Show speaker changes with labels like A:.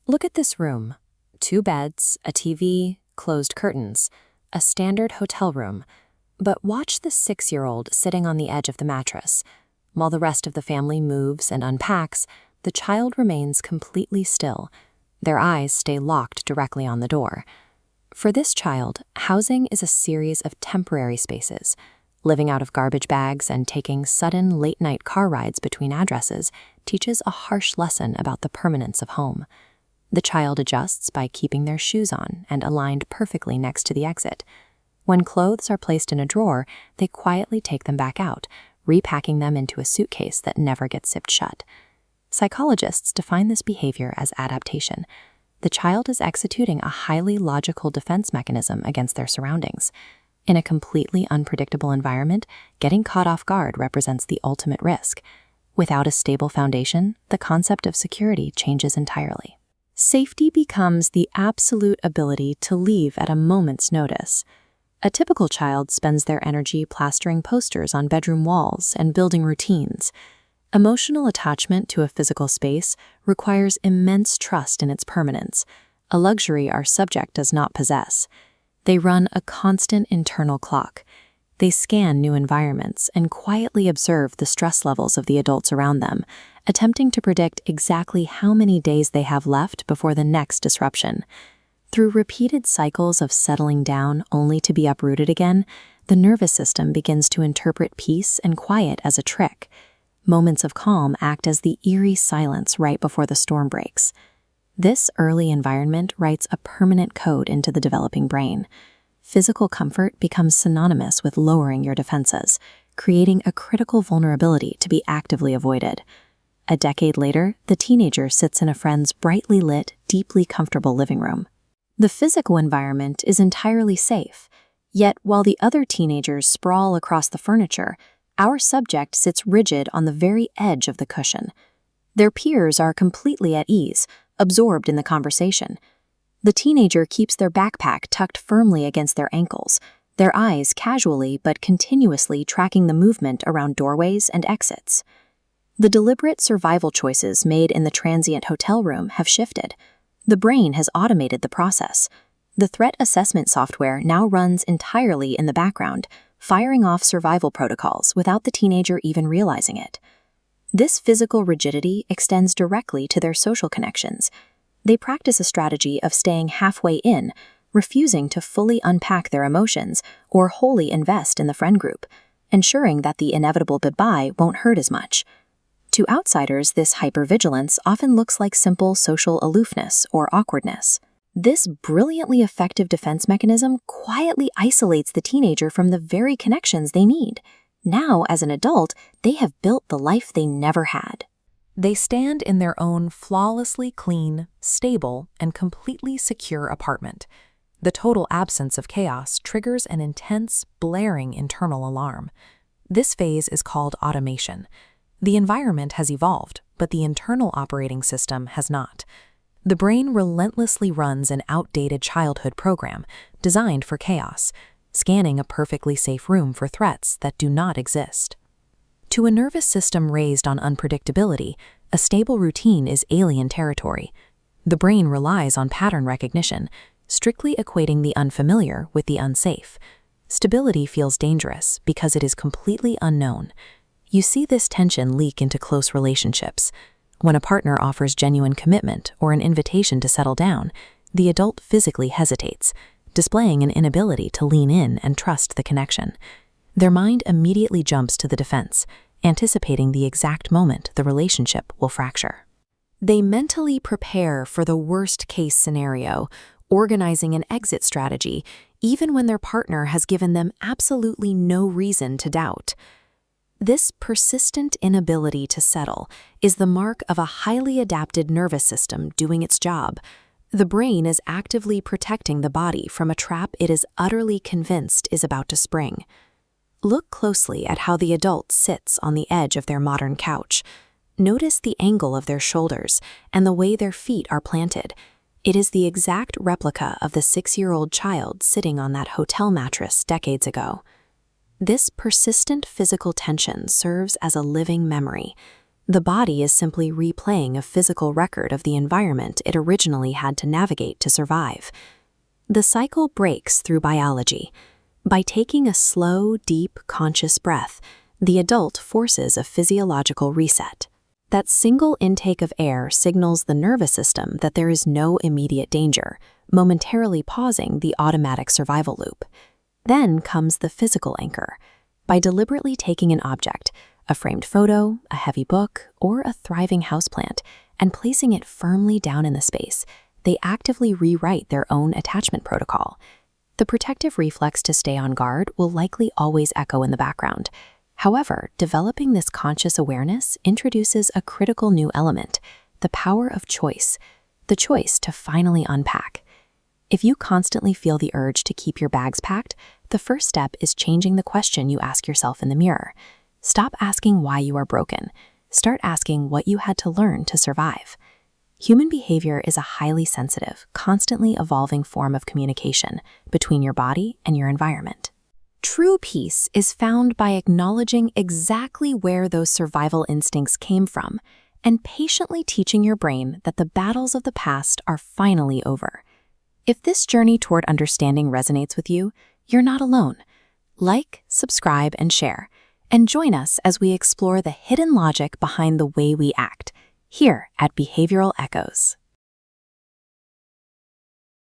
A: Look at this room. 2 beds, a TV, closed curtains, a standard hotel room. But watch the 6-year-old sitting on the edge of the mattress. While the rest of the family moves and unpacks, the child remains completely still. Their eyes stay locked directly on the door. For this child, housing is a series of temporary spaces. Living out of garbage bags and taking sudden late-night car rides between addresses teaches a harsh lesson about the permanence of home. The child adjusts by keeping their shoes on and aligned perfectly next to the exit. When clothes are placed in a drawer, they quietly take them back out, repacking them into a suitcase that never gets zipped shut. Psychologists define this behavior as adaptation. The child is executing a highly logical defense mechanism against their surroundings. In a completely unpredictable environment, getting caught off guard represents the ultimate risk. Without a stable foundation, the concept of security changes entirely. Safety becomes the absolute ability to leave at a moment's notice. A typical child spends their energy plastering posters on bedroom walls and building routines. Emotional attachment to a physical space requires immense trust in its permanence, a luxury our subject does not possess. They run a constant internal clock. They scan new environments and quietly observe the stress levels of the adults around them, attempting to predict exactly how many days they have left before the next disruption. Through repeated cycles of settling down only to be uprooted again, the nervous system begins to interpret peace and quiet as a trick. Moments of calm act as the eerie silence right before the storm breaks. This early environment writes a permanent code into the developing brain. Physical comfort becomes synonymous with lowering your defenses, creating a critical vulnerability to be actively avoided. A decade later, the teenager sits in a friend's brightly lit, deeply comfortable living room. The physical environment is entirely safe, yet while the other teenagers sprawl across the furniture, our subject sits rigid on the very edge of the cushion. Their peers are completely at ease, absorbed in the conversation. The teenager keeps their backpack tucked firmly against their ankles, their eyes casually but continuously tracking the movement around doorways and exits. The deliberate survival choices made in the transient hotel room have shifted. The brain has automated the process. The threat assessment software now runs entirely in the background, firing off survival protocols without the teenager even realizing it. This physical rigidity extends directly to their social connections. They practice a strategy of staying halfway in, refusing to fully unpack their emotions or wholly invest in the friend group, ensuring that the inevitable goodbye won't hurt as much. To outsiders, this hypervigilance often looks like simple social aloofness or awkwardness. This brilliantly effective defense mechanism quietly isolates the teenager from the very connections they need. Now, as an adult, they have built the life they never had.
B: They stand in their own flawlessly clean, stable, and completely secure apartment. The total absence of chaos triggers an intense, blaring internal alarm. This phase is called automation. The environment has evolved, but the internal operating system has not. The brain relentlessly runs an outdated childhood program designed for chaos, scanning a perfectly safe room for threats that do not exist. To a nervous system raised on unpredictability, a stable routine is alien territory. The brain relies on pattern recognition, strictly equating the unfamiliar with the unsafe. Stability feels dangerous because it is completely unknown. You see this tension leak into close relationships. When a partner offers genuine commitment or an invitation to settle down, the adult physically hesitates, displaying an inability to lean in and trust the connection. Their mind immediately jumps to the defense, anticipating the exact moment the relationship will fracture. They mentally prepare for the worst-case scenario, organizing an exit strategy, even when their partner has given them absolutely no reason to doubt. This persistent inability to settle is the mark of a highly adapted nervous system doing its job. The brain is actively protecting the body from a trap it is utterly convinced is about to spring. Look closely at how the adult sits on the edge of their modern couch. Notice the angle of their shoulders and the way their feet are planted. It is the exact replica of the 6-year-old child sitting on that hotel mattress decades ago. This persistent physical tension serves as a living memory.
A: The body is simply replaying a physical record of the environment it originally had to navigate to survive. The cycle breaks through biology. By taking a slow, deep, conscious breath, the adult forces a physiological reset. That single intake of air signals the nervous system that there is no immediate danger, momentarily pausing the automatic survival loop. Then comes the physical anchor. By deliberately taking an object, a framed photo, a heavy book, or a thriving houseplant, and placing it firmly down in the space, they actively rewrite their own attachment protocol. The protective reflex to stay on guard will likely always echo in the background. However, developing this conscious awareness introduces a critical new element, the power of choice, the choice to finally unpack. If you constantly feel the urge to keep your bags packed, the first step is changing the question you ask yourself in the mirror. Stop asking why you are broken. Start asking what you had to learn to survive. Human behavior is a highly sensitive, constantly evolving form of communication between your body and your environment. True peace is found by acknowledging exactly where those survival instincts came from and patiently teaching your brain that the battles of the past are finally over. If this journey toward understanding resonates with you, you're not alone. Like, subscribe, and share. And join us as we explore the hidden logic behind the way we act, here at Behavioral Echoes.